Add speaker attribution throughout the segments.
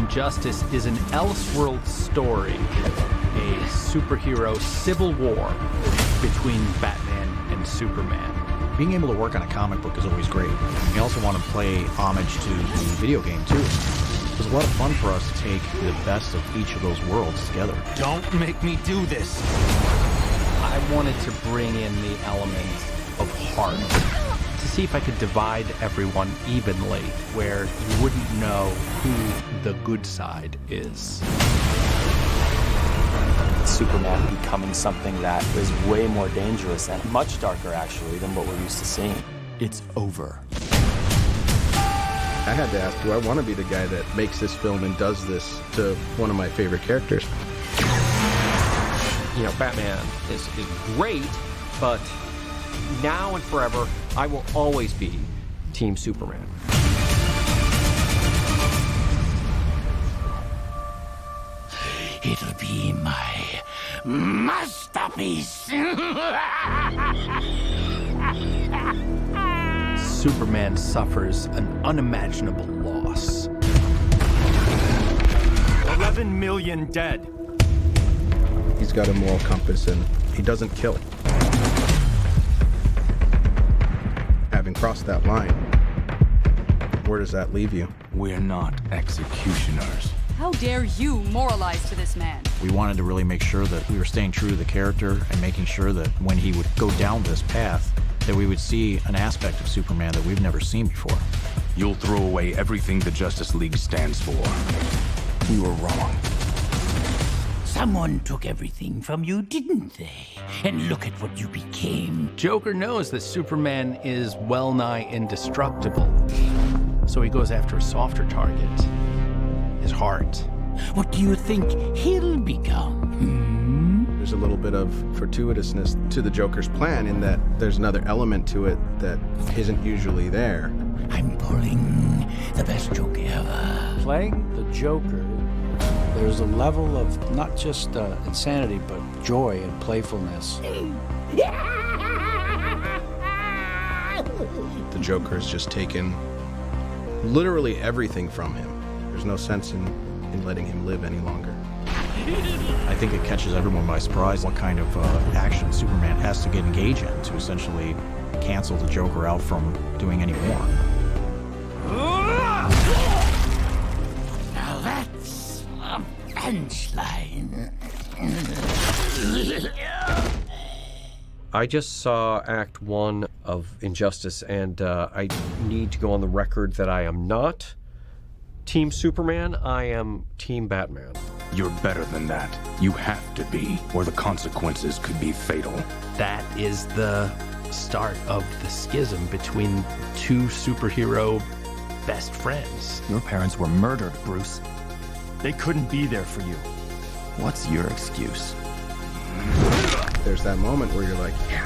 Speaker 1: Injustice is an Elseworld story, a superhero civil war between Batman and Superman.
Speaker 2: Being able to work on a comic book is always great. We also want to play homage to the video game, too. It was a lot of fun for us to take the best of each of those worlds together.
Speaker 3: Don't make me do this!
Speaker 1: I wanted to bring in the element of heart to see if I could divide everyone evenly, where you wouldn't know who the good side is.
Speaker 4: Superman becoming something that is way more dangerous and much darker, actually, than what we're used to seeing. It's over.
Speaker 5: I had to ask, do I want to be the guy that makes this film and does this to one of my favorite characters?
Speaker 6: You know, Batman is great, but now and forever, I will always be Team Superman.
Speaker 7: It'll be my masterpiece.
Speaker 1: Superman suffers an unimaginable loss.
Speaker 3: 11 million dead.
Speaker 5: He's got a moral compass and he doesn't kill. Having crossed that line, where does that leave you?
Speaker 3: We're not executioners.
Speaker 8: How dare you moralize to this man?
Speaker 2: We wanted to really make sure that we were staying true to the character and making sure that when he would go down this path, that we would see an aspect of Superman that we've never seen before.
Speaker 3: You'll throw away everything the Justice League stands for. We were wrong.
Speaker 7: Someone took everything from you, didn't they? And look at what you became.
Speaker 1: Joker knows that Superman is well nigh indestructible, so he goes after a softer target. His heart.
Speaker 7: What do you think he'll become?
Speaker 5: There's a little bit of fortuitousness to the Joker's plan in that there's another element to it that isn't usually there.
Speaker 7: I'm pulling the best joke ever.
Speaker 9: Playing the Joker, there's a level of not just insanity, but joy and playfulness.
Speaker 5: The Joker has just taken literally everything from him. There's no sense in letting him live any longer.
Speaker 2: I think it catches everyone by surprise what kind of action Superman has to get engaged in to essentially cancel the Joker out from doing any more.
Speaker 7: Now that's a punchline.
Speaker 6: I just saw Act 1 of Injustice, and I need to go on the record that I am not Team Superman. I am Team Batman.
Speaker 3: You're better than that. You have to be, or the consequences could be fatal.
Speaker 1: That is the start of the schism between two superhero best friends.
Speaker 4: Your parents were murdered, Bruce. They couldn't be there for you. What's your excuse?
Speaker 5: There's that moment where you're like, yeah,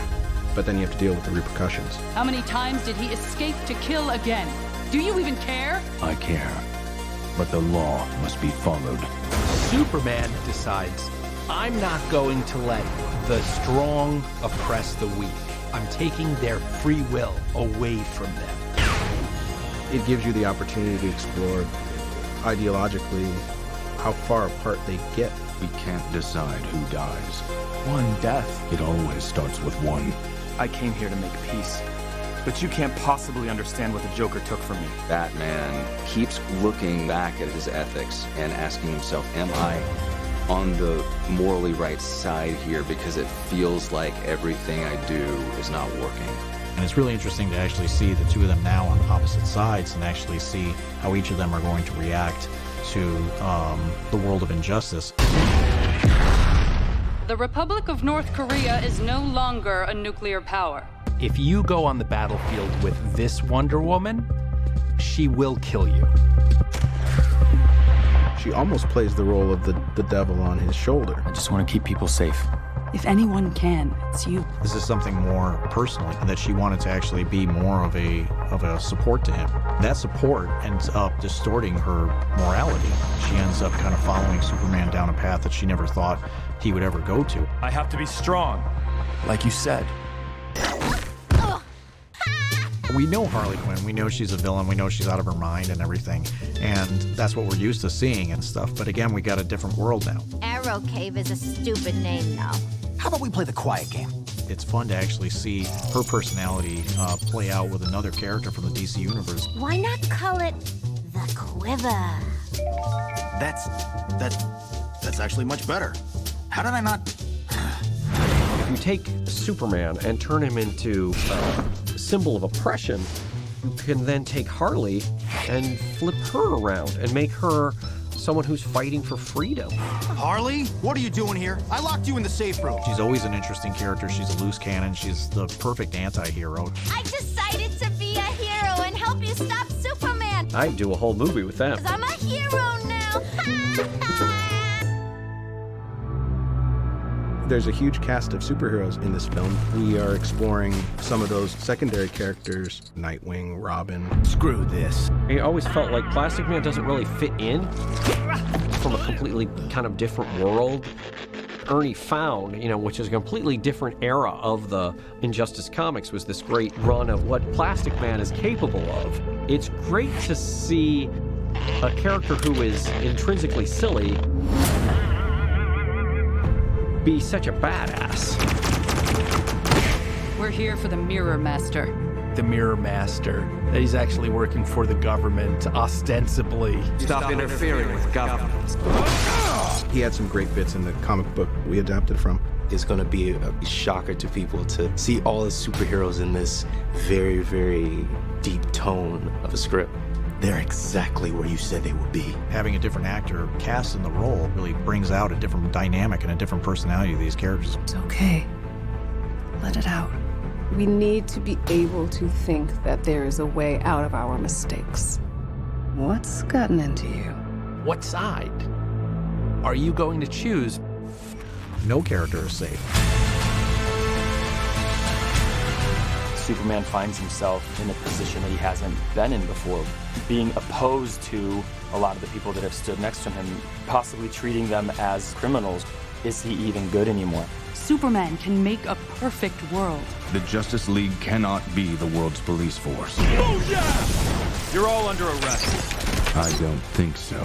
Speaker 5: but then you have to deal with the repercussions.
Speaker 8: How many times did he escape to kill again? Do you even care?
Speaker 3: I care, but the law must be followed.
Speaker 1: Superman decides, I'm not going to let the strong oppress the weak. I'm taking their free will away from them.
Speaker 5: It gives you the opportunity to explore ideologically how far apart they get.
Speaker 3: We can't decide who dies.
Speaker 4: One death.
Speaker 3: It always starts with one.
Speaker 4: I came here to make peace. But you can't possibly understand what the Joker took from me.
Speaker 10: Batman keeps looking back at his ethics and asking himself, am I on the morally right side here? Because it feels like everything I do is not working.
Speaker 2: And it's really interesting to actually see the two of them now on opposite sides and actually see how each of them are going to react to the world of injustice.
Speaker 8: The Republic of North Korea is no longer a nuclear power.
Speaker 1: If you go on the battlefield with this Wonder Woman, she will kill you.
Speaker 5: She almost plays the role of the devil on his shoulder.
Speaker 4: I just want to keep people safe.
Speaker 8: If anyone can, it's you.
Speaker 2: This is something more personal, that she wanted to actually be more of a support to him. That support ends up distorting her morality. She ends up kind of following Superman down a path that she never thought he would ever go to.
Speaker 4: I have to be strong, like you said.
Speaker 2: We know Harley Quinn. We know she's a villain. We know she's out of her mind and everything. And that's what we're used to seeing and stuff. But again, we got a different world now.
Speaker 11: Arrow Cave is a stupid name, though.
Speaker 7: How about we play the quiet game?
Speaker 2: It's fun to actually see her personality play out with another character from the DC universe.
Speaker 11: Why not call it the Quiver?
Speaker 7: That's actually much better. How did I not?
Speaker 6: If you take Superman and turn him into a symbol of oppression, you can then take Harley and flip her around and make her someone who's fighting for freedom.
Speaker 7: Harley, what are you doing here? I locked you in the safe room.
Speaker 2: She's always an interesting character. She's a loose cannon. She's the perfect anti-hero.
Speaker 11: I decided to be a hero and help you stop Superman.
Speaker 6: I'd do a whole movie with them.
Speaker 11: 'Cause I'm a hero now.
Speaker 5: There's a huge cast of superheroes in this film. We are exploring some of those secondary characters, Nightwing, Robin.
Speaker 7: Screw this.
Speaker 6: I always felt like Plastic Man doesn't really fit in from a completely kind of different world. Ernie Found, which is a completely different era of the Injustice comics, was this great run of what Plastic Man is capable of. It's great to see a character who is intrinsically silly be such a badass.
Speaker 8: We're here for the Mirror Master.
Speaker 1: The Mirror Master. That he's actually working for the government, ostensibly.
Speaker 3: Stop interfering with government.
Speaker 5: He had some great bits in the comic book we adapted from.
Speaker 4: It's going to be a shocker to people to see all the superheroes in this very, very deep tone of a script.
Speaker 7: They're exactly where you said they would be.
Speaker 2: Having a different actor cast in the role really brings out a different dynamic and a different personality of these characters.
Speaker 12: It's okay. Let it out. We need to be able to think that there is a way out of our mistakes. What's gotten into you?
Speaker 1: What side are you going to choose?
Speaker 2: No character is safe.
Speaker 4: Superman finds himself in a position that he hasn't been in before, being opposed to a lot of the people that have stood next to him, possibly treating them as criminals. Is he even good anymore?
Speaker 8: Superman can make a perfect world.
Speaker 3: The Justice League cannot be the world's police force.
Speaker 7: You're all under arrest.
Speaker 3: I don't think so.